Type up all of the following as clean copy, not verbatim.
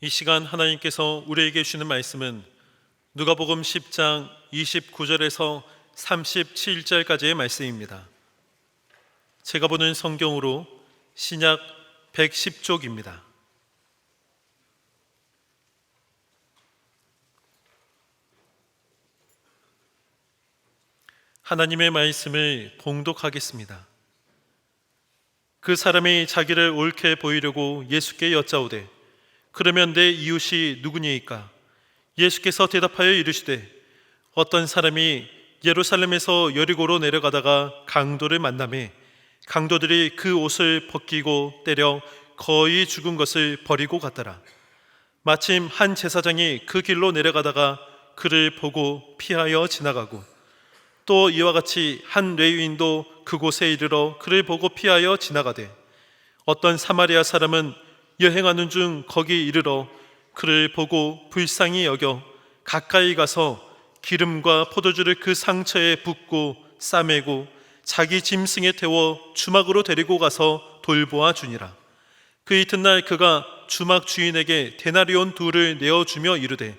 이 시간 하나님께서 우리에게 주시는 말씀은 누가복음 10장 29절에서 37절까지의 말씀입니다. 제가 보는 성경으로 신약 110쪽입니다. 하나님의 말씀을 봉독하겠습니다. 그 사람이 자기를 옳게 보이려고 예수께 여짜오되 그러면 내 이웃이 누구니이까? 예수께서 대답하여 이르시되 어떤 사람이 예루살렘에서 여리고로 내려가다가 강도를 만나매 강도들이 그 옷을 벗기고 때려 거의 죽은 것을 버리고 갔더라. 마침 한 제사장이 그 길로 내려가다가 그를 보고 피하여 지나가고 또 이와 같이 한 레위인도 그곳에 이르러 그를 보고 피하여 지나가되 어떤 사마리아 사람은 여행하는 중 거기 이르러 그를 보고 불쌍히 여겨 가까이 가서 기름과 포도주를 그 상처에 붓고 싸매고 자기 짐승에 태워 주막으로 데리고 가서 돌보아 주니라. 그 이튿날 그가 주막 주인에게 데나리온 둘을 내어주며 이르되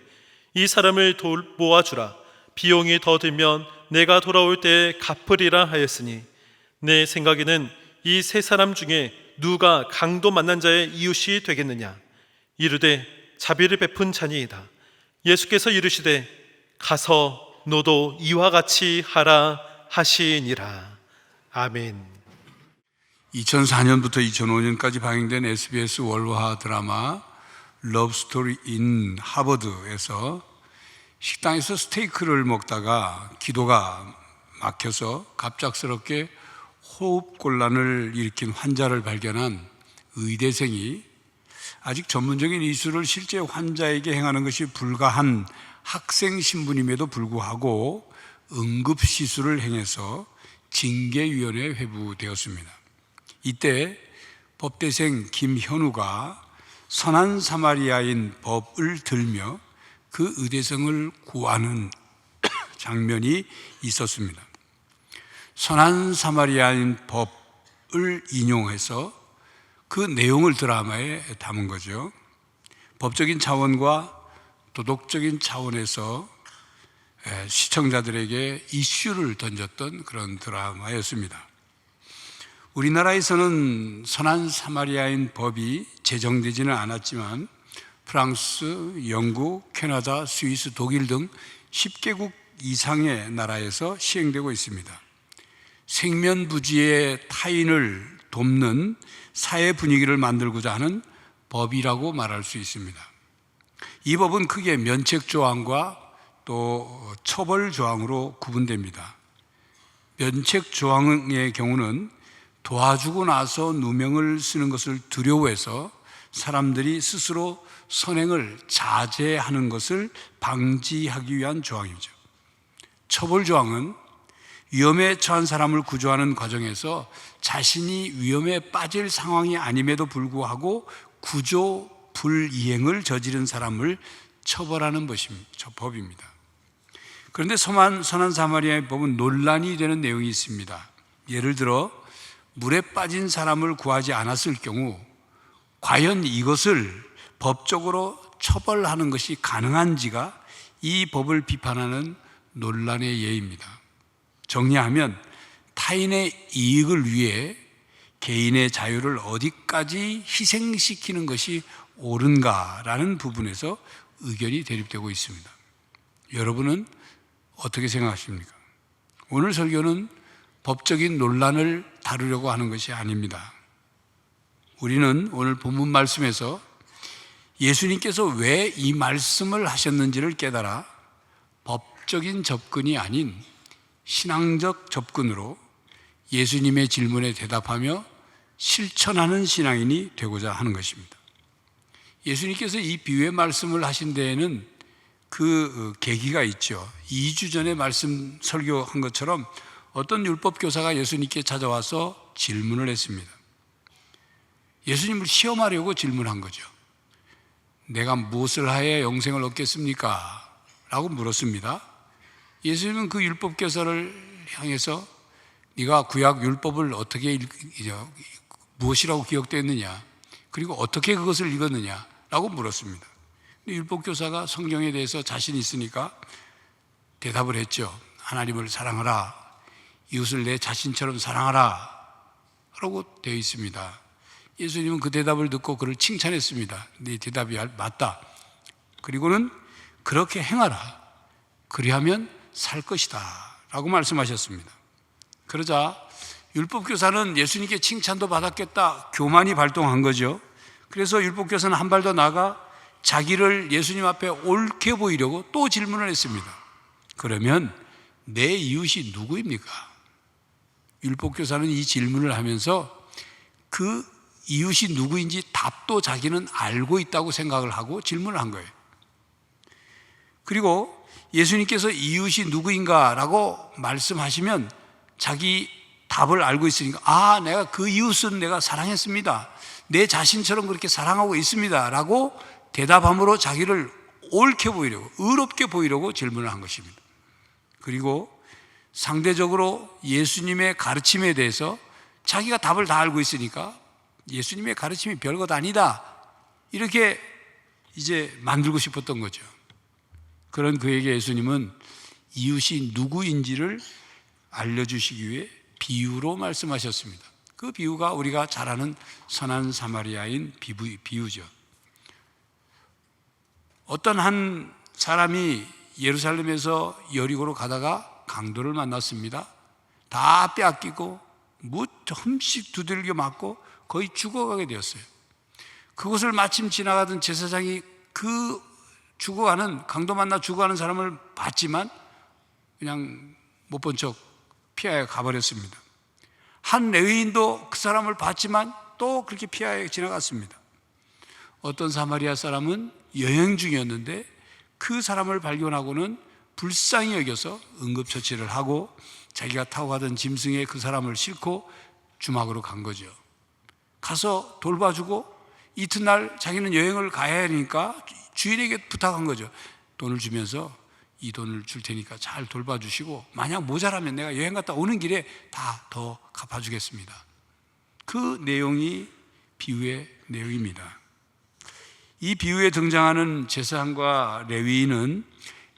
이 사람을 돌보아 주라. 비용이 더 들면 내가 돌아올 때에 갚으리라 하였으니 내 생각에는 이 세 사람 중에 누가 강도 만난 자의 이웃이 되겠느냐? 이르되 자비를 베푼 자니이다. 예수께서 이르시되 가서 너도 이와 같이 하라 하시니라. 아멘. 2004년부터 2005년까지 방영된 SBS 월화 드라마 러브스토리 인 하버드에서 식당에서 스테이크를 먹다가 기도가 막혀서 갑작스럽게 호흡곤란을 일으킨 환자를 발견한 의대생이 아직 전문적인 이술을 실제 환자에게 행하는 것이 불가한 학생 신분임에도 불구하고 응급시술을 행해서 징계위원회에 회부되었습니다. 이때 법대생 김현우가 선한 사마리아인 법을 들며 그 의대생을 구하는 장면이 있었습니다. 선한 사마리아인 법을 인용해서 그 내용을 드라마에 담은 거죠. 법적인 차원과 도덕적인 차원에서 시청자들에게 이슈를 던졌던 그런 드라마였습니다. 우리나라에서는 선한 사마리아인 법이 제정되지는 않았지만 프랑스, 영국, 캐나다, 스위스, 독일 등 10개국 이상의 나라에서 시행되고 있습니다. 생면부지의 타인을 돕는 사회 분위기를 만들고자 하는 법이라고 말할 수 있습니다. 이 법은 크게 면책조항과 또 처벌조항으로 구분됩니다. 면책조항의 경우는 도와주고 나서 누명을 쓰는 것을 두려워해서 사람들이 스스로 선행을 자제하는 것을 방지하기 위한 조항이죠. 처벌조항은 위험에 처한 사람을 구조하는 과정에서 자신이 위험에 빠질 상황이 아님에도 불구하고 구조 불이행을 저지른 사람을 처벌하는 법입니다. 그런데 선한 사마리아의 법은 논란이 되는 내용이 있습니다. 예를 들어 물에 빠진 사람을 구하지 않았을 경우 과연 이것을 법적으로 처벌하는 것이 가능한지가 이 법을 비판하는 논란의 예입니다. 정리하면 타인의 이익을 위해 개인의 자유를 어디까지 희생시키는 것이 옳은가라는 부분에서 의견이 대립되고 있습니다. 여러분은 어떻게 생각하십니까? 오늘 설교는 법적인 논란을 다루려고 하는 것이 아닙니다. 우리는 오늘 본문 말씀에서 예수님께서 왜 이 말씀을 하셨는지를 깨달아 법적인 접근이 아닌 신앙적 접근으로 예수님의 질문에 대답하며 실천하는 신앙인이 되고자 하는 것입니다. 예수님께서 이 비유의 말씀을 하신 데에는 그 계기가 있죠. 2주 전에 말씀 설교한 것처럼 어떤 율법 교사가 예수님께 찾아와서 질문을 했습니다. 예수님을 시험하려고 질문한 거죠. 내가 무엇을 하여 영생을 얻겠습니까? 라고 물었습니다. 예수님은 그 율법 교사를 향해서 네가 구약 율법을 어떻게 무엇이라고 기억되었느냐, 그리고 어떻게 그것을 읽었느냐 라고 물었습니다. 근데 율법교사가 성경에 대해서 자신 있으니까 대답을 했죠. 하나님을 사랑하라, 이웃을 내 자신처럼 사랑하라 라고 되어 있습니다. 예수님은 그 대답을 듣고 그를 칭찬했습니다. 네 대답이 맞다. 그리고는 그렇게 행하라. 그리하면 살 것이다 라고 말씀하셨습니다. 그러자 율법교사는 예수님께 칭찬도 받았겠다, 교만이 발동한 거죠. 그래서 율법교사는 한 발 더 나가 자기를 예수님 앞에 옳게 보이려고 또 질문을 했습니다. 그러면 내 이웃이 누구입니까? 율법교사는 이 질문을 하면서 그 이웃이 누구인지 답도 자기는 알고 있다고 생각을 하고 질문을 한 거예요. 그리고 예수님께서 이웃이 누구인가라고 말씀하시면 자기 답을 알고 있으니까 내가 그 이웃은 내가 사랑했습니다, 내 자신처럼 그렇게 사랑하고 있습니다 라고 대답함으로 자기를 옳게 보이려고, 의롭게 보이려고 질문을 한 것입니다. 그리고 상대적으로 예수님의 가르침에 대해서 자기가 답을 다 알고 있으니까 예수님의 가르침이 별것 아니다 이렇게 이제 만들고 싶었던 거죠. 그런 그에게 예수님은 이웃이 누구인지를 알려주시기 위해 비유로 말씀하셨습니다. 그 비유가 우리가 잘 아는 선한 사마리아인 비유죠. 어떤 한 사람이 예루살렘에서 여리고로 가다가 강도를 만났습니다. 다 빼앗기고 흠씩 두들겨 맞고 거의 죽어가게 되었어요. 그곳을 마침 지나가던 제사장이 그 강도 만나 죽어가는 사람을 봤지만 그냥 못 본 척 피하여 가버렸습니다. 한 레위인도 그 사람을 봤지만 또 그렇게 피하여 지나갔습니다. 어떤 사마리아 사람은 여행 중이었는데 그 사람을 발견하고는 불쌍히 여겨서 응급처치를 하고 자기가 타고 가던 짐승에 그 사람을 싣고 주막으로 간 거죠. 가서 돌봐주고 이튿날 자기는 여행을 가야 하니까 주인에게 부탁한 거죠. 돈을 주면서 이 돈을 줄 테니까 잘 돌봐주시고 만약 모자라면 내가 여행 갔다 오는 길에 다 더 갚아주겠습니다. 그 내용이 비유의 내용입니다. 이 비유에 등장하는 제사장과 레위인은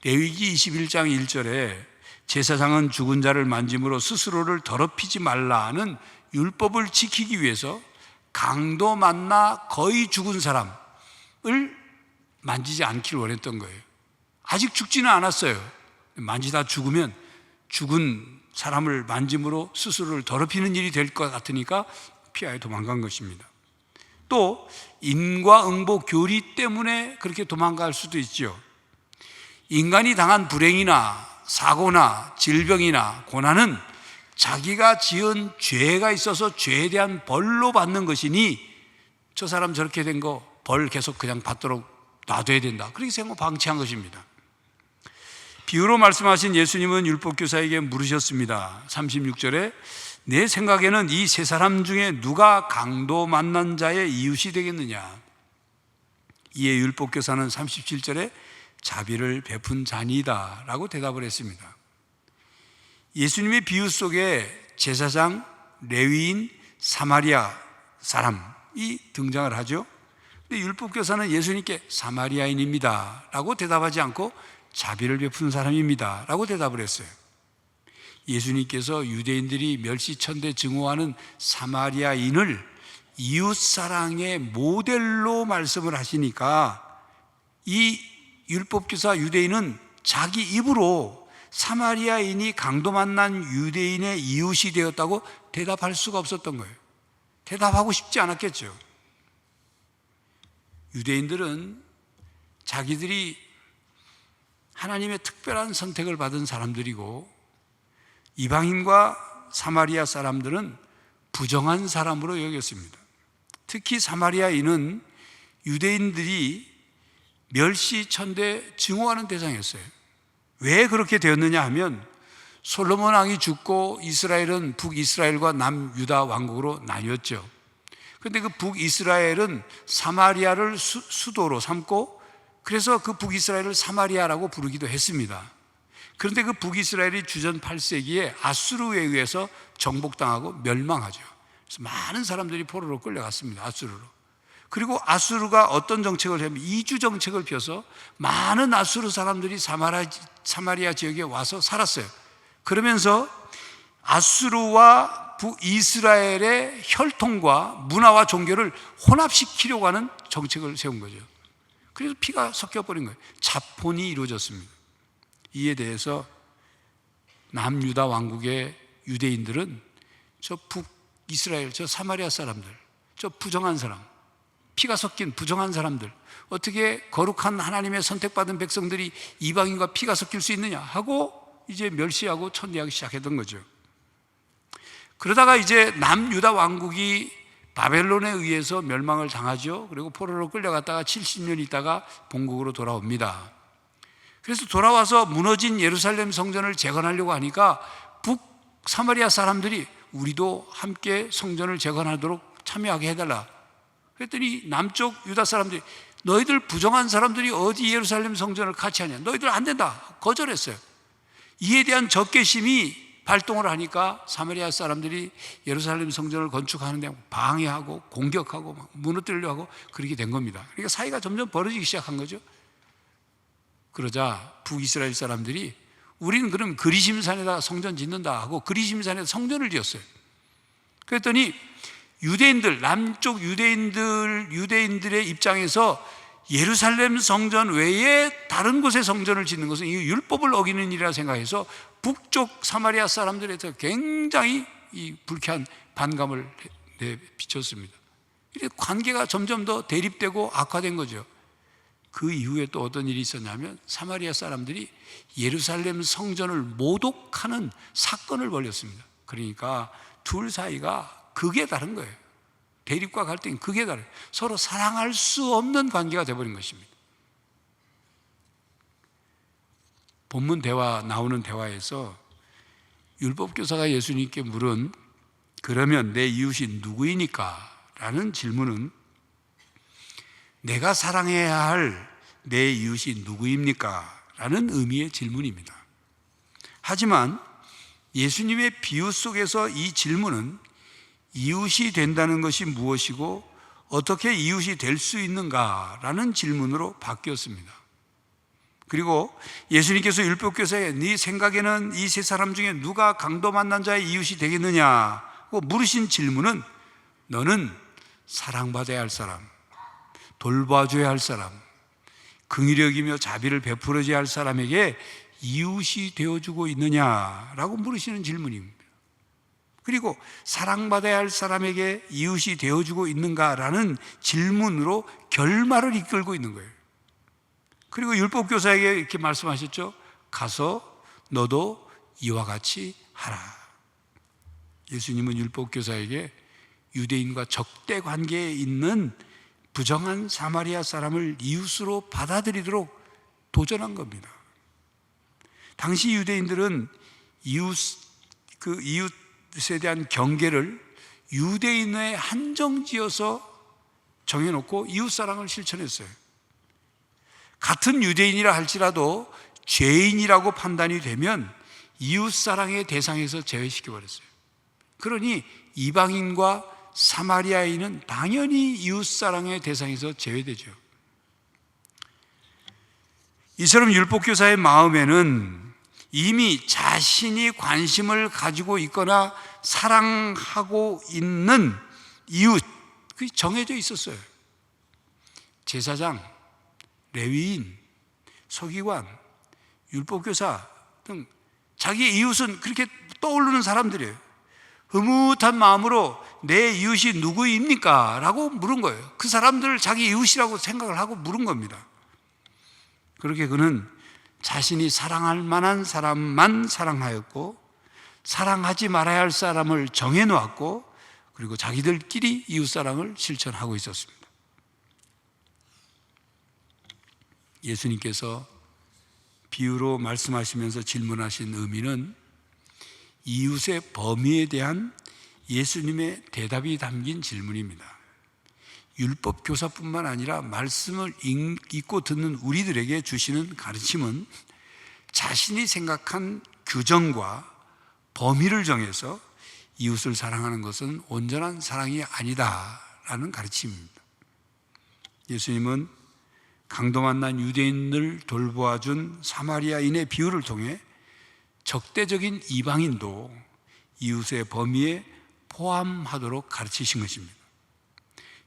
레위기 21장 1절에 제사장은 죽은 자를 만짐으로 스스로를 더럽히지 말라는 율법을 지키기 위해서 강도 만나 거의 죽은 사람을 만지지 않기를 원했던 거예요. 아직 죽지는 않았어요. 만지다 죽으면 죽은 사람을 만짐으로 스스로를 더럽히는 일이 될 것 같으니까 피하여 도망간 것입니다. 또 인과응보 교리 때문에 그렇게 도망갈 수도 있죠. 인간이 당한 불행이나 사고나 질병이나 고난은 자기가 지은 죄가 있어서 죄에 대한 벌로 받는 것이니 저 사람 저렇게 된 거 벌 계속 그냥 받도록 놔둬야 된다, 그렇게 생각하고 방치한 것입니다. 비유로 말씀하신 예수님은 율법교사에게 물으셨습니다. 36절에 내 생각에는 이 세 사람 중에 누가 강도 만난 자의 이웃이 되겠느냐. 이에 율법교사는 37절에 자비를 베푼 자니이다 라고 대답을 했습니다. 예수님의 비유 속에 제사장, 레위인, 사마리아 사람이 등장을 하죠. 근데 율법교사는 예수님께 사마리아인입니다 라고 대답하지 않고 자비를 베푼 사람입니다 라고 대답을 했어요. 예수님께서 유대인들이 멸시천대 증오하는 사마리아인을 이웃사랑의 모델로 말씀을 하시니까 이 율법교사 유대인은 자기 입으로 사마리아인이 강도 만난 유대인의 이웃이 되었다고 대답할 수가 없었던 거예요. 대답하고 싶지 않았겠죠. 유대인들은 자기들이 하나님의 특별한 선택을 받은 사람들이고 이방인과 사마리아 사람들은 부정한 사람으로 여겼습니다. 특히 사마리아인은 유대인들이 멸시천대 증오하는 대상이었어요. 왜 그렇게 되었느냐 하면 솔로몬 왕이 죽고 이스라엘은 북이스라엘과 남유다 왕국으로 나뉘었죠. 그런데 그 북이스라엘은 사마리아를 수도로 삼고 그래서 그 북이스라엘을 사마리아라고 부르기도 했습니다. 그런데 그 북이스라엘이 주전 8세기에 아수르에 의해서 정복당하고 멸망하죠. 그래서 많은 사람들이 포로로 끌려갔습니다. 아수르로. 그리고 아수르가 어떤 정책을 하면 이주 정책을 펴서 많은 아수르 사람들이 사마리아 지역에 와서 살았어요. 그러면서 아수르와 북이스라엘의 혈통과 문화와 종교를 혼합시키려고 하는 정책을 세운 거죠. 그래서 피가 섞여버린 거예요. 자폰이 이루어졌습니다. 이에 대해서 남유다 왕국의 유대인들은 저 북이스라엘, 저 사마리아 사람들, 저 부정한 사람, 피가 섞인 부정한 사람들, 어떻게 거룩한 하나님의 선택받은 백성들이 이방인과 피가 섞일 수 있느냐 하고 이제 멸시하고 천대하기 시작했던 거죠. 그러다가 이제 남유다 왕국이 바벨론에 의해서 멸망을 당하죠. 그리고 포로로 끌려갔다가 70년 있다가 본국으로 돌아옵니다. 그래서 돌아와서 무너진 예루살렘 성전을 재건하려고 하니까 북사마리아 사람들이 우리도 함께 성전을 재건하도록 참여하게 해달라. 그랬더니 남쪽 유다 사람들이 너희들 부정한 사람들이 어디 예루살렘 성전을 같이 하냐, 너희들 안 된다, 거절했어요. 이에 대한 적개심이 발동을 하니까 사마리아 사람들이 예루살렘 성전을 건축하는데 방해하고 공격하고 막 무너뜨리려고 하고 그렇게 된 겁니다. 그러니까 사이가 점점 벌어지기 시작한 거죠. 그러자 북이스라엘 사람들이 우리는 그럼 그리심산에다 성전 짓는다 하고 그리심산에 성전을 지었어요. 그랬더니 유대인들, 남쪽 유대인들의 입장에서 예루살렘 성전 외에 다른 곳에 성전을 짓는 것은 이 율법을 어기는 일이라 생각해서 북쪽 사마리아 사람들에서 굉장히 이 불쾌한 반감을 비쳤습니다. 이렇게 관계가 점점 더 대립되고 악화된 거죠. 그 이후에 또 어떤 일이 있었냐면 사마리아 사람들이 예루살렘 성전을 모독하는 사건을 벌였습니다. 그러니까 둘 사이가 극에 다른 거예요. 대립과 갈등이 극에 다른, 서로 사랑할 수 없는 관계가 되어버린 것입니다. 본문 나오는 대화에서 율법교사가 예수님께 물은 그러면 내 이웃이 누구이니까? 라는 질문은 내가 사랑해야 할 내 이웃이 누구입니까? 라는 의미의 질문입니다. 하지만 예수님의 비유 속에서 이 질문은 이웃이 된다는 것이 무엇이고 어떻게 이웃이 될 수 있는가라는 질문으로 바뀌었습니다. 그리고 예수님께서 율법교사에 네 생각에는 이 세 사람 중에 누가 강도 만난 자의 이웃이 되겠느냐고 물으신 질문은 너는 사랑받아야 할 사람, 돌봐줘야 할 사람, 긍휼히 여기며 자비를 베풀어줘야 할 사람에게 이웃이 되어주고 있느냐라고 물으시는 질문입니다. 그리고 사랑받아야 할 사람에게 이웃이 되어주고 있는가라는 질문으로 결말을 이끌고 있는 거예요. 그리고 율법교사에게 이렇게 말씀하셨죠. 가서 너도 이와 같이 하라. 예수님은 율법교사에게 유대인과 적대 관계에 있는 부정한 사마리아 사람을 이웃으로 받아들이도록 도전한 겁니다. 당시 유대인들은 이웃에 대한 경계를 유대인에 한정지어서 정해놓고 이웃사랑을 실천했어요. 같은 유대인이라 할지라도 죄인이라고 판단이 되면 이웃사랑의 대상에서 제외시켜버렸어요. 그러니 이방인과 사마리아인은 당연히 이웃사랑의 대상에서 제외되죠. 이처럼 율법교사의 마음에는 이미 자신이 관심을 가지고 있거나 사랑하고 있는 이웃, 그게 정해져 있었어요. 제사장, 레위인, 서기관, 율법교사 등 자기의 이웃은 그렇게 떠오르는 사람들이에요. 흐뭇한 마음으로 내 이웃이 누구입니까? 라고 물은 거예요. 그 사람들을 자기 이웃이라고 생각을 하고 물은 겁니다. 그렇게 그는 자신이 사랑할 만한 사람만 사랑하였고 사랑하지 말아야 할 사람을 정해놓았고 그리고 자기들끼리 이웃사랑을 실천하고 있었습니다. 예수님께서 비유로 말씀하시면서 질문하신 의미는 이웃의 범위에 대한 예수님의 대답이 담긴 질문입니다. 율법 교사뿐만 아니라 말씀을 읽고 듣는 우리들에게 주시는 가르침은 자신이 생각한 규정과 범위를 정해서 이웃을 사랑하는 것은 온전한 사랑이 아니다라는 가르침입니다. 예수님은 강도 만난 유대인을 돌보아준 사마리아인의 비유를 통해 적대적인 이방인도 이웃의 범위에 포함하도록 가르치신 것입니다.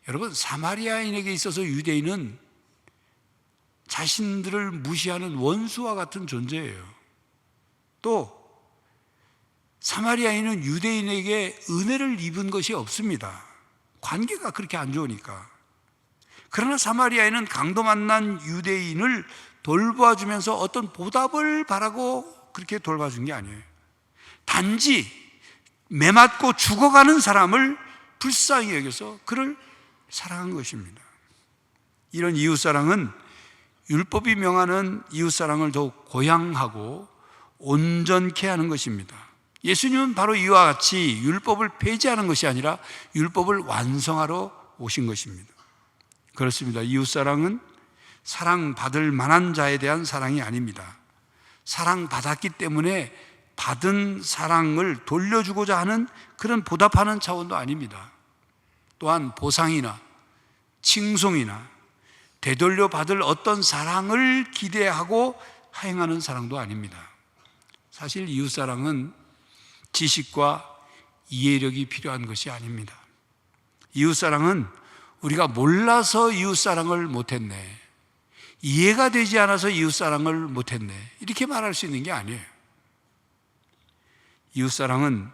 여러분, 사마리아인에게 있어서 유대인은 자신들을 무시하는 원수와 같은 존재예요. 또 사마리아인은 유대인에게 은혜를 입은 것이 없습니다. 관계가 그렇게 안 좋으니까. 그러나 사마리아인은 강도 만난 유대인을 돌봐주면서 어떤 보답을 바라고 그렇게 돌봐준 게 아니에요. 단지 매맞고 죽어가는 사람을 불쌍히 여겨서 그를 사랑한 것입니다. 이런 이웃사랑은 율법이 명하는 이웃사랑을 더욱 고양하고 온전케 하는 것입니다. 예수님은 바로 이와 같이 율법을 폐지하는 것이 아니라 율법을 완성하러 오신 것입니다. 그렇습니다. 이웃사랑은 사랑받을 만한 자에 대한 사랑이 아닙니다. 사랑받았기 때문에 받은 사랑을 돌려주고자 하는 그런 보답하는 차원도 아닙니다. 또한 보상이나 칭송이나 되돌려 받을 어떤 사랑을 기대하고 행하는 사랑도 아닙니다. 사실 이웃사랑은 지식과 이해력이 필요한 것이 아닙니다. 이웃사랑은 우리가 몰라서 이웃사랑을 못했네, 이해가 되지 않아서 이웃사랑을 못했네, 이렇게 말할 수 있는 게 아니에요. 이웃사랑은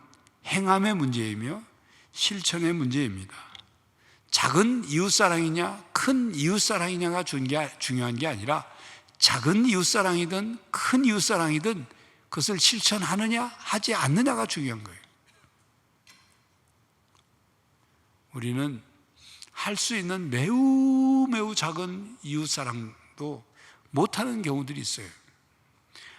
행함의 문제이며 실천의 문제입니다. 작은 이웃사랑이냐 큰 이웃사랑이냐가 중요한 게 아니라 작은 이웃사랑이든 큰 이웃사랑이든 그것을 실천하느냐 하지 않느냐가 중요한 거예요. 우리는 할 수 있는 매우 작은 이웃사랑도 못하는 경우들이 있어요.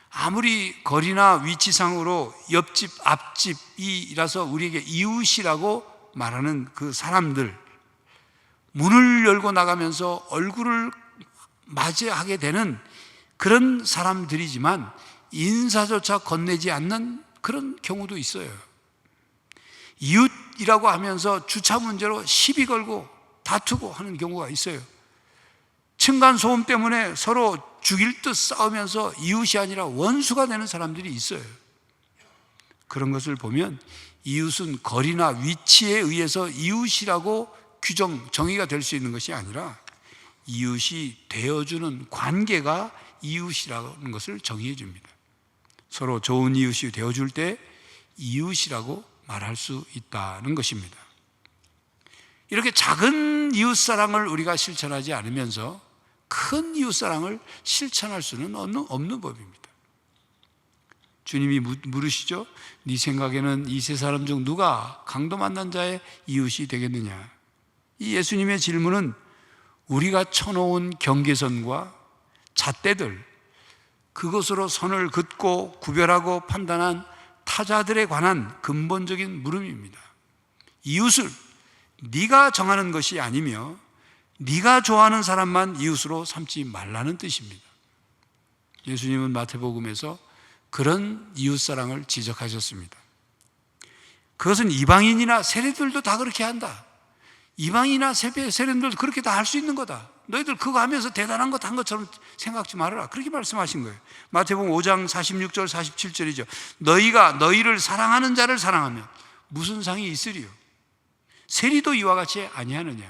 아무리 거리나 위치상으로 옆집 앞집이라서 우리에게 이웃이라고 말하는 그 사람들, 문을 열고 나가면서 얼굴을 맞이하게 되는 그런 사람들이지만 인사조차 건네지 않는 그런 경우도 있어요. 이웃이라고 하면서 주차 문제로 시비 걸고 다투고 하는 경우가 있어요. 층간소음 때문에 서로 죽일 듯 싸우면서 이웃이 아니라 원수가 되는 사람들이 있어요. 그런 것을 보면 이웃은 거리나 위치에 의해서 이웃이라고 정의가 될 수 있는 것이 아니라 이웃이 되어주는 관계가 이웃이라는 것을 정의해 줍니다. 서로 좋은 이웃이 되어줄 때 이웃이라고 말할 수 있다는 것입니다. 이렇게 작은 이웃사랑을 우리가 실천하지 않으면서 큰 이웃사랑을 실천할 수는 없는 법입니다. 주님이 물으시죠. 네 생각에는 이 세 사람 중 누가 강도 만난 자의 이웃이 되겠느냐. 이 예수님의 질문은 우리가 쳐놓은 경계선과 잣대들, 그것으로 선을 긋고 구별하고 판단한 타자들에 관한 근본적인 물음입니다. 이웃을 네가 정하는 것이 아니며 네가 좋아하는 사람만 이웃으로 삼지 말라는 뜻입니다. 예수님은 마태복음에서 그런 이웃사랑을 지적하셨습니다. 그것은 이방인이나 세례들도 다 그렇게 한다. 이방인이나 세례들도 그렇게 다 할 수 있는 거다. 너희들 그거 하면서 대단한 것 한 것처럼 생각지 말아라. 그렇게 말씀하신 거예요. 마태복음 5장 46절 47절이죠. 너희가 너희를 사랑하는 자를 사랑하면 무슨 상이 있으리요? 세리도 이와 같이 아니하느냐?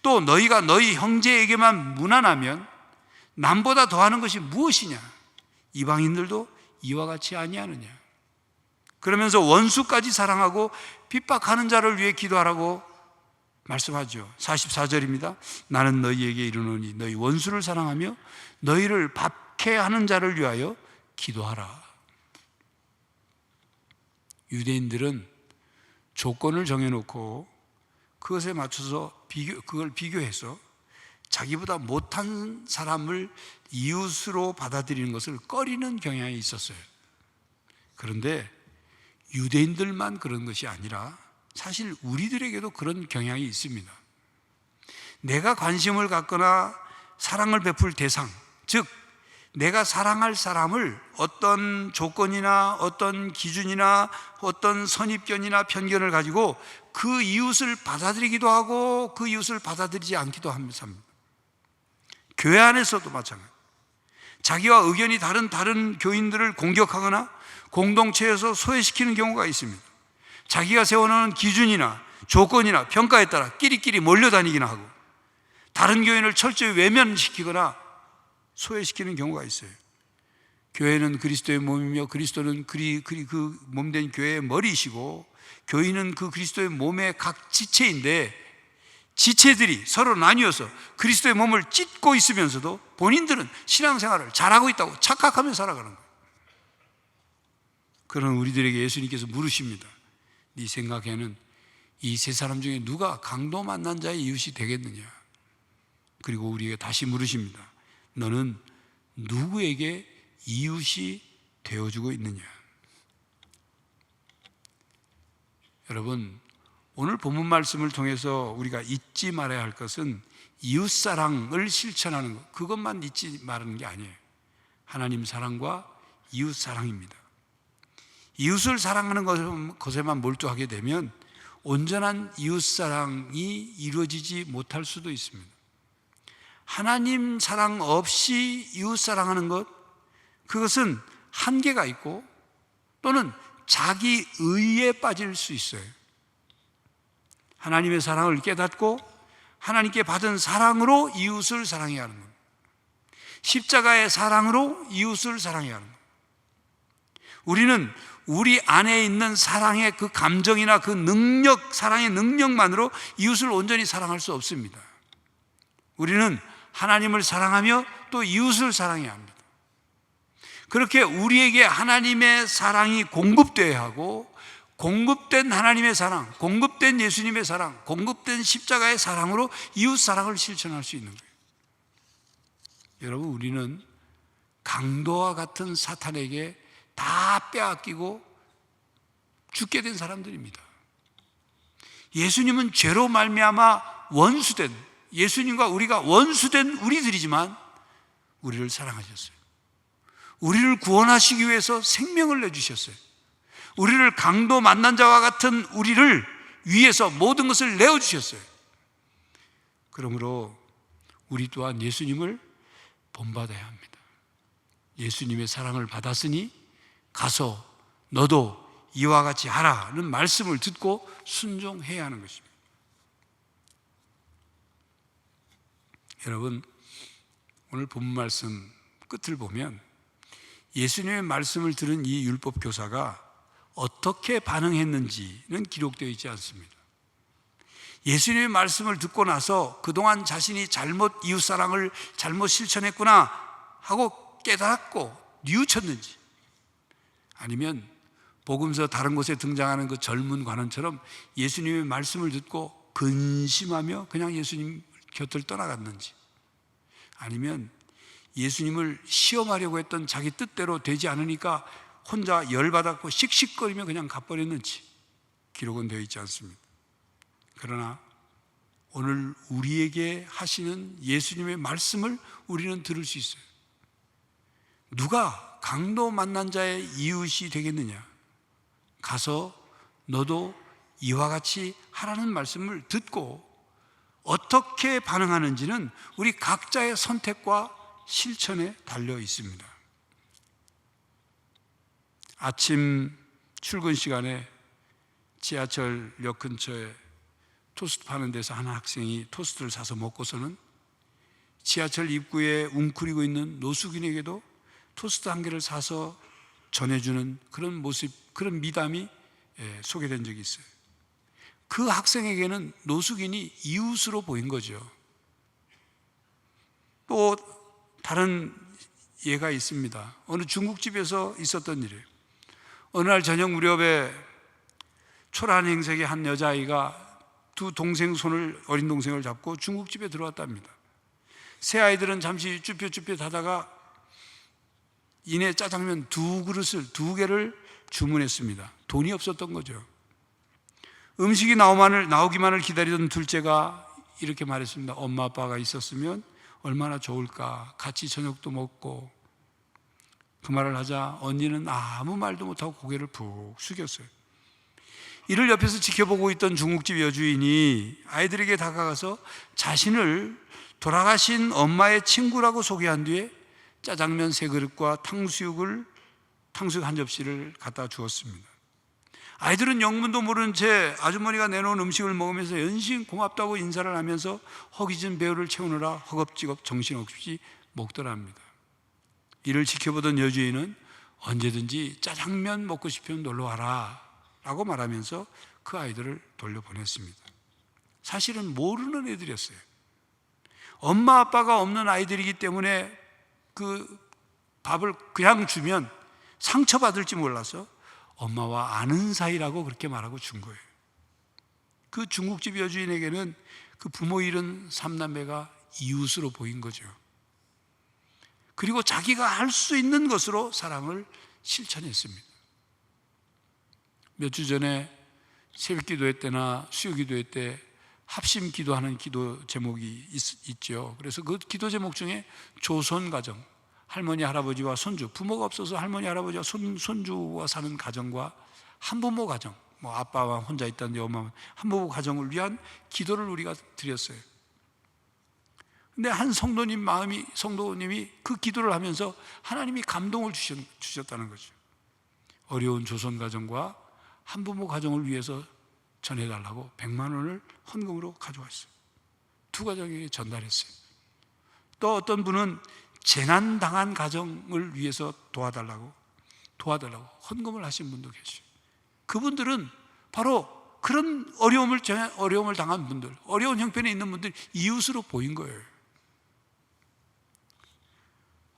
또 너희가 너희 형제에게만 무난하면 남보다 더하는 것이 무엇이냐? 이방인들도 이와 같이 아니하느냐? 그러면서 원수까지 사랑하고 핍박하는 자를 위해 기도하라고 말씀하죠. 44절입니다. 나는 너희에게 이르노니 너희 원수를 사랑하며 너희를 박해하는 자를 위하여 기도하라. 유대인들은 조건을 정해놓고 그것에 맞춰서 그걸 비교해서 자기보다 못한 사람을 이웃으로 받아들이는 것을 꺼리는 경향이 있었어요. 그런데 유대인들만 그런 것이 아니라 사실 우리들에게도 그런 경향이 있습니다. 내가 관심을 갖거나 사랑을 베풀 대상, 즉 내가 사랑할 사람을 어떤 조건이나 어떤 기준이나 어떤 선입견이나 편견을 가지고 그 이웃을 받아들이기도 하고 그 이웃을 받아들이지 않기도 합니다. 교회 안에서도 마찬가지. 자기와 의견이 다른 교인들을 공격하거나 공동체에서 소외시키는 경우가 있습니다. 자기가 세워놓은 기준이나 조건이나 평가에 따라 끼리끼리 몰려다니기나 하고 다른 교인을 철저히 외면시키거나 소외시키는 경우가 있어요. 교회는 그리스도의 몸이며 그리스도는 그 몸된 교회의 머리이시고 교인은 그 그리스도의 몸의 각 지체인데 지체들이 서로 나뉘어서 그리스도의 몸을 찢고 있으면서도 본인들은 신앙생활을 잘하고 있다고 착각하며 살아가는 거예요. 그런 우리들에게 예수님께서 물으십니다. 네 생각에는 이 세 사람 중에 누가 강도 만난 자의 이웃이 되겠느냐? 그리고 우리에게 다시 물으십니다. 너는 누구에게 이웃이 되어주고 있느냐? 여러분, 오늘 본문 말씀을 통해서 우리가 잊지 말아야 할 것은 이웃사랑을 실천하는 것, 그것만 잊지 말하는 게 아니에요. 하나님 사랑과 이웃사랑입니다. 이웃을 사랑하는 것에만 몰두하게 되면 온전한 이웃사랑이 이루어지지 못할 수도 있습니다. 하나님 사랑 없이 이웃사랑하는 것, 그것은 한계가 있고 또는 자기 의에 빠질 수 있어요. 하나님의 사랑을 깨닫고 하나님께 받은 사랑으로 이웃을 사랑해야 하는 겁니다. 십자가의 사랑으로 이웃을 사랑해야 하는 겁니다. 우리는 우리 안에 있는 사랑의 그 감정이나 그 능력, 사랑의 능력만으로 이웃을 온전히 사랑할 수 없습니다. 우리는 하나님을 사랑하며 또 이웃을 사랑해야 합니다. 그렇게 우리에게 하나님의 사랑이 공급되어야 하고 공급된 하나님의 사랑, 공급된 예수님의 사랑, 공급된 십자가의 사랑으로 이웃 사랑을 실천할 수 있는 거예요. 여러분, 우리는 강도와 같은 사탄에게 다 빼앗기고 죽게 된 사람들입니다. 예수님은 죄로 말미암아 원수된, 예수님과 우리가 원수된 우리들이지만 우리를 사랑하셨어요. 우리를 구원하시기 위해서 생명을 내주셨어요. 우리를 강도 만난 자와 같은 우리를 위해서 모든 것을 내어주셨어요. 그러므로 우리 또한 예수님을 본받아야 합니다. 예수님의 사랑을 받았으니 가서 너도 이와 같이 하라는 말씀을 듣고 순종해야 하는 것입니다. 여러분, 오늘 본문 말씀 끝을 보면 예수님의 말씀을 들은 이 율법 교사가 어떻게 반응했는지는 기록되어 있지 않습니다. 예수님의 말씀을 듣고 나서 그동안 자신이 이웃사랑을 잘못 실천했구나 하고 깨닫고 뉘우쳤는지, 아니면 복음서 다른 곳에 등장하는 그 젊은 관원처럼 예수님의 말씀을 듣고 근심하며 그냥 예수님 곁을 떠나갔는지, 아니면 예수님을 시험하려고 했던 자기 뜻대로 되지 않으니까 혼자 열받았고 씩씩거리며 그냥 가버렸는지 기록은 되어 있지 않습니다. 그러나 오늘 우리에게 하시는 예수님의 말씀을 우리는 들을 수 있어요. 누가 강도 만난 자의 이웃이 되겠느냐? 가서 너도 이와 같이 하라는 말씀을 듣고 어떻게 반응하는지는 우리 각자의 선택과 실천에 달려 있습니다. 아침 출근 시간에 지하철역 근처에 토스트 파는 데서 한 학생이 토스트를 사서 먹고서는 지하철 입구에 웅크리고 있는 노숙인에게도 토스트 한 개를 사서 전해주는 그런 모습, 그런 미담이 소개된 적이 있어요. 그 학생에게는 노숙인이 이웃으로 보인 거죠. 또 다른 예가 있습니다. 어느 중국집에서 있었던 일이에요. 어느 날 저녁 무렵에 초라한 행색의 한 여자아이가 두 동생 손을, 어린 동생을 잡고 중국집에 들어왔답니다. 세 아이들은 잠시 쭈뼛쭈뼛 하다가 이내 짜장면 두 개를 주문했습니다. 돈이 없었던 거죠. 음식이 나오기만을 기다리던 둘째가 이렇게 말했습니다. 엄마 아빠가 있었으면 얼마나 좋을까. 같이 저녁도 먹고. 그 말을 하자 언니는 아무 말도 못하고 고개를 푹 숙였어요. 이를 옆에서 지켜보고 있던 중국집 여주인이 아이들에게 다가가서 자신을 돌아가신 엄마의 친구라고 소개한 뒤에 짜장면 3그릇과 탕수육 한 접시를 갖다 주었습니다. 아이들은 영문도 모르는 채 아주머니가 내놓은 음식을 먹으면서 연신 고맙다고 인사를 하면서 허기진 배우를 채우느라 허겁지겁 정신없이 먹더랍니다. 이를 지켜보던 여주인은 언제든지 짜장면 먹고 싶으면 놀러와라 라고 말하면서 그 아이들을 돌려보냈습니다. 사실은 모르는 애들이었어요. 엄마 아빠가 없는 아이들이기 때문에 그 밥을 그냥 주면 상처받을지 몰라서 엄마와 아는 사이라고 그렇게 말하고 준 거예요. 그 중국집 여주인에게는 그 부모 잃은 3남매가 이웃으로 보인 거죠. 그리고 자기가 할 수 있는 것으로 사랑을 실천했습니다. 몇 주 전에 새벽 기도회 때나 수요 기도회 때 합심 기도하는 기도 제목이 있죠. 그래서 그 기도 제목 중에 조손 가정, 할머니 할아버지와 손주, 부모가 없어서 할머니 할아버지와 손주와 사는 가정과 한부모 가정, 뭐 아빠와 혼자 있다든지 엄마 한부모 가정을 위한 기도를 우리가 드렸어요. 근데 한 성도님이 그 기도를 하면서 하나님이 감동을 주셨다는 거죠. 어려운 조선 가정과 한부모 가정을 위해서 전해달라고 100만 원을 헌금으로 가져왔어요. 2가정에게 전달했어요. 또 어떤 분은 재난당한 가정을 위해서 도와달라고 헌금을 하신 분도 계시죠. 그분들은 바로 그런 어려움을 당한 분들, 어려운 형편에 있는 분들 이웃으로 보인 거예요.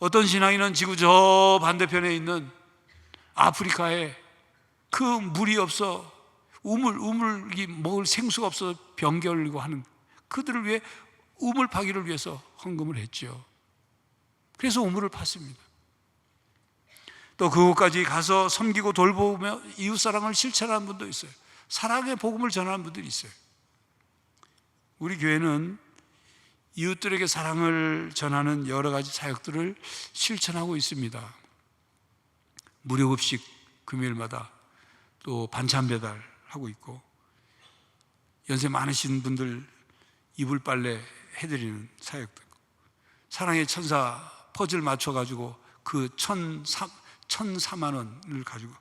어떤 신앙인은 지구 저 반대편에 있는 아프리카에 그 물이 없어 우물이 먹을 생수가 없어서 병 걸리고 하는 그들을 위해 우물 파기를 위해서 헌금을 했죠. 그래서 우물을 팠습니다. 또 그곳까지 가서 섬기고 돌보며 이웃사랑을 실천하는 분도 있어요. 사랑의 복음을 전하는 분들이 있어요. 우리 교회는 이웃들에게 사랑을 전하는 여러 가지 사역들을 실천하고 있습니다. 무료급식 금요일마다 또 반찬 배달하고 있고, 연세 많으신 분들 이불 빨래 해드리는 사역도 있고, 사랑의 천사 퍼즐 맞춰가지고 그 1,004만 원을 가지고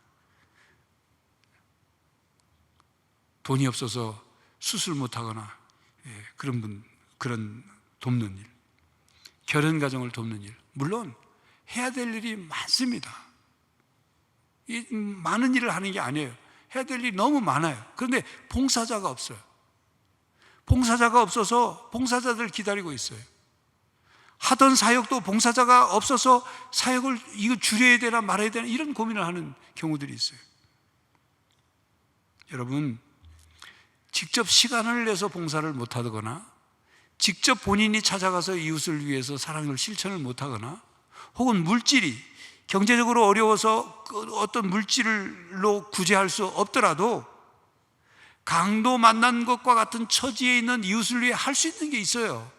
돈이 없어서 수술 못하거나 그런 돕는 일, 결혼 가정을 돕는 일, 물론 해야 될 일이 많습니다. 많은 일을 하는 게 아니에요. 해야 될 일이 너무 많아요. 그런데 봉사자가 없어요. 봉사자가 없어서 봉사자들 기다리고 있어요. 하던 사역도 봉사자가 없어서 사역을 이거 줄여야 되나 말아야 되나 이런 고민을 하는 경우들이 있어요. 여러분, 직접 시간을 내서 봉사를 못하거나 직접 본인이 찾아가서 이웃을 위해서 사랑을 실천을 못하거나 혹은 물질이 경제적으로 어려워서 어떤 물질로 구제할 수 없더라도 강도 만난 것과 같은 처지에 있는 이웃을 위해 할 수 있는 게 있어요.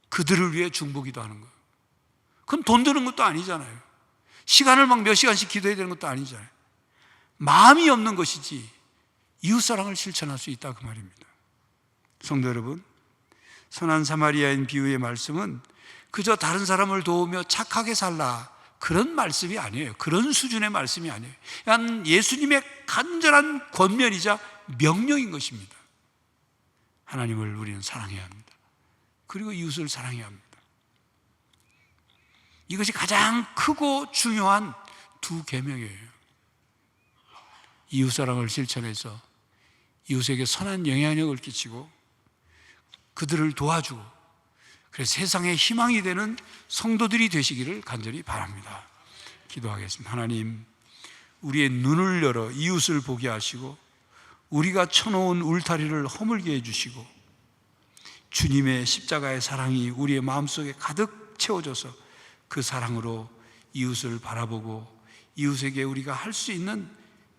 그들을 위해 중보기도 하는 거예요. 그건 돈 드는 것도 아니잖아요. 시간을 막 몇 시간씩 기도해야 되는 것도 아니잖아요. 마음이 없는 것이지 이웃사랑을 실천할 수 있다 그 말입니다. 성도 여러분, 선한 사마리아인 비유의 말씀은 그저 다른 사람을 도우며 착하게 살라 그런 말씀이 아니에요. 그런 수준의 말씀이 아니에요. 그냥 예수님의 간절한 권면이자 명령인 것입니다. 하나님을 우리는 사랑해야 합니다. 그리고 이웃을 사랑해야 합니다. 이것이 가장 크고 중요한 2계명이에요. 이웃사랑을 실천해서 이웃에게 선한 영향력을 끼치고 그들을 도와주고 그래서 세상의 희망이 되는 성도들이 되시기를 간절히 바랍니다. 기도하겠습니다. 하나님, 우리의 눈을 열어 이웃을 보게 하시고 우리가 쳐놓은 울타리를 허물게 해주시고 주님의 십자가의 사랑이 우리의 마음속에 가득 채워져서 그 사랑으로 이웃을 바라보고 이웃에게 우리가 할 수 있는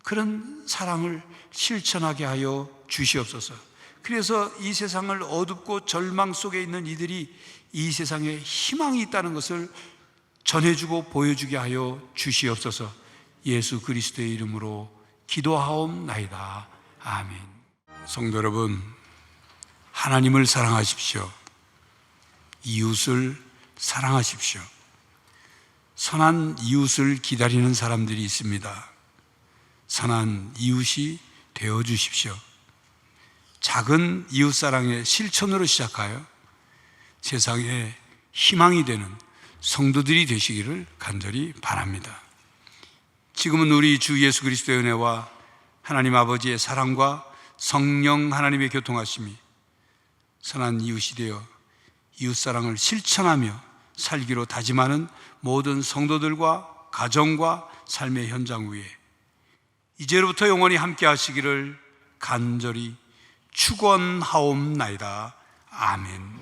그런 사랑을 실천하게 하여 주시옵소서. 그래서 이 세상을 어둡고 절망 속에 있는 이들이 이 세상에 희망이 있다는 것을 전해주고 보여주게 하여 주시옵소서. 예수 그리스도의 이름으로 기도하옵나이다. 아멘. 성도 여러분, 하나님을 사랑하십시오. 이웃을 사랑하십시오. 선한 이웃을 기다리는 사람들이 있습니다. 선한 이웃이 되어 주십시오. 작은 이웃사랑의 실천으로 시작하여 세상에 희망이 되는 성도들이 되시기를 간절히 바랍니다. 지금은 우리 주 예수 그리스도의 은혜와 하나님 아버지의 사랑과 성령 하나님의 교통하심이 선한 이웃이 되어 이웃사랑을 실천하며 살기로 다짐하는 모든 성도들과 가정과 삶의 현장 위에 이제로부터 영원히 함께 하시기를 간절히 축원하옵나이다. 아멘.